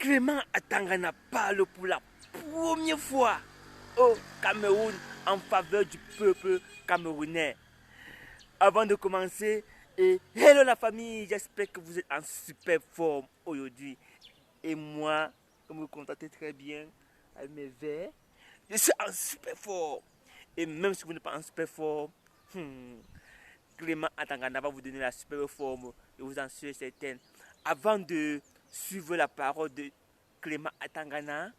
Clément Atangana parle pour la première fois au Cameroun en faveur du peuple camerounais. Avant de commencer, hello la famille, j'espère que vous êtes en super forme aujourd'hui. Et moi, comme vous constatez très bien avec mes verres, je suis en super forme. Et même si vous n'êtes pas en super forme, Clément Atangana va vous donner la super forme, je vous en suis certaine. Avant de suivre la parole de Clément Atangana,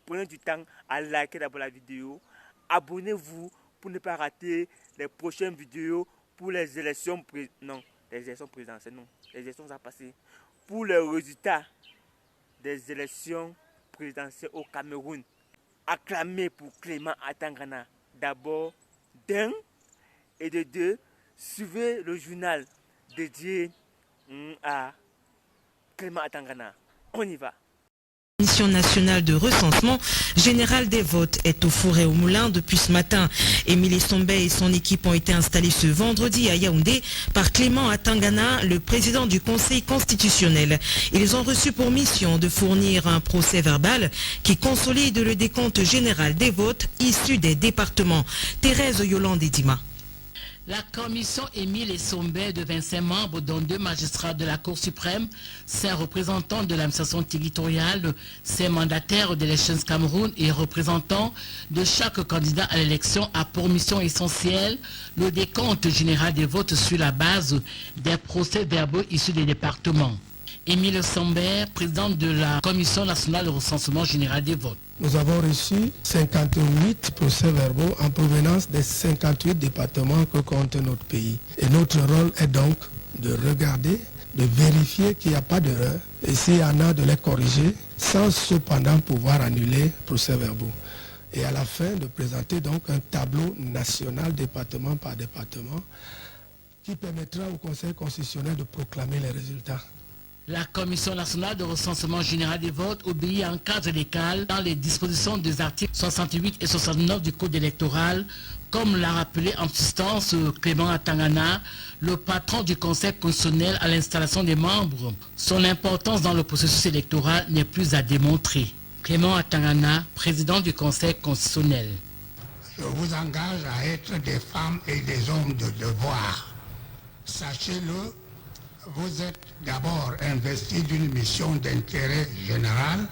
prenez du temps à liker d'abord la vidéo. Abonnez-vous pour ne pas rater les prochaines vidéos pour les élections présidentielles. Les élections à passer. Pour les résultats des élections présidentielles au Cameroun. Acclamez pour Clément Atangana. D'abord, d'un et de deux, suivez le journal dédié à Clément Atangana. On y va. La Commission nationale de recensement général des votes est au four et au moulin depuis ce matin. Émile Sombé et son équipe ont été installés ce vendredi à Yaoundé par Clément Atangana, le président du Conseil constitutionnel. Ils ont reçu pour mission de fournir un procès verbal qui consolide le décompte général des votes issus des départements. Thérèse Yolande Dima. La commission Émile Sombé de 25 membres, dont 2 magistrats de la Cour suprême, 5 représentants de l'administration territoriale, 5 mandataires d'Elections Cameroun et représentants de chaque candidat à l'élection a pour mission essentielle le décompte général des votes sur la base des procès-verbaux issus des départements. Émile Sombé, président de la Commission nationale de recensement général des votes. Nous avons reçu 58 procès-verbaux en provenance des 58 départements que compte notre pays. Et notre rôle est donc de regarder, de vérifier qu'il n'y a pas d'erreur et s'il y en a, de les corriger sans cependant pouvoir annuler procès-verbaux. Et à la fin, de présenter donc un tableau national département par département qui permettra au Conseil constitutionnel de proclamer les résultats. La Commission nationale de recensement général des votes obéit à un cadre légal dans les dispositions des articles 68 et 69 du Code électoral, comme l'a rappelé en substance Clément Atangana, le patron du Conseil constitutionnel à l'installation des membres. Son importance dans le processus électoral n'est plus à démontrer. Clément Atangana, président du Conseil constitutionnel. Je vous engage à être des femmes et des hommes de devoir. Sachez-le, vous êtes d'abord investis d'une mission d'intérêt général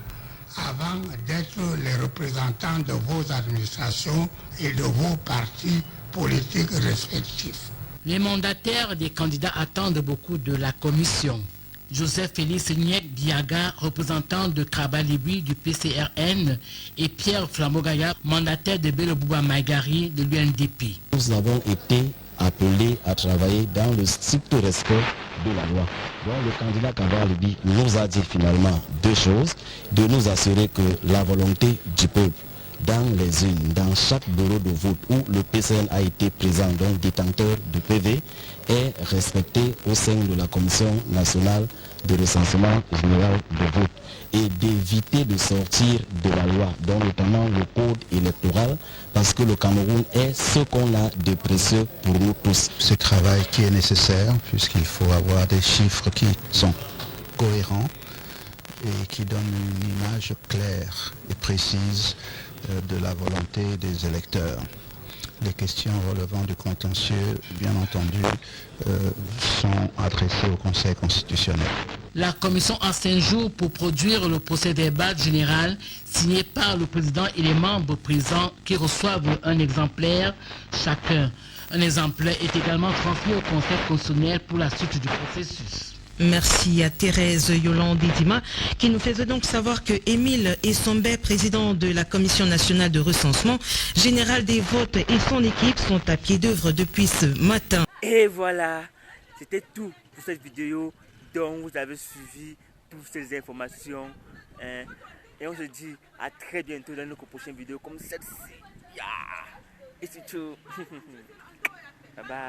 avant d'être les représentants de vos administrations et de vos partis politiques respectifs. Les mandataires des candidats attendent beaucoup de la commission. Joseph Félix Niek Biaga, représentant de Krabalibi du PCRN, et Pierre Flamogaya, mandataire de Belobouba Maïgari de l'UNDP. Nous avons été appelés à travailler dans le strict respect de la loi. Donc le candidat Krabalibi nous a dit finalement 2 choses, de nous assurer que la volonté du peuple dans les urnes, dans chaque bureau de vote où le PCN a été présent, donc détenteur de PV, est respecté au sein de la Commission nationale de recensement général de vote et d'éviter de sortir de la loi, donc notamment le code électoral, parce que le Cameroun est ce qu'on a de précieux pour nous tous. Ce travail qui est nécessaire, puisqu'il faut avoir des chiffres qui sont cohérents et qui donnent une image claire et précise de la volonté des électeurs. Les questions relevant du contentieux, bien entendu, sont adressées au Conseil constitutionnel. La commission a 5 jours pour produire le procès verbal général signé par le président et les membres présents qui reçoivent un exemplaire chacun. Un exemplaire est également transmis au Conseil constitutionnel pour la suite du processus. Merci à Thérèse Yolande Dima qui nous faisait donc savoir que Émile Sombé, président de la Commission nationale de recensement général des votes et son équipe sont à pied d'œuvre depuis ce matin. Et voilà, c'était tout pour cette vidéo dont vous avez suivi toutes ces informations. Et on se dit à très bientôt dans notre prochaine vidéo comme celle-ci. Et c'est tout. Bye bye.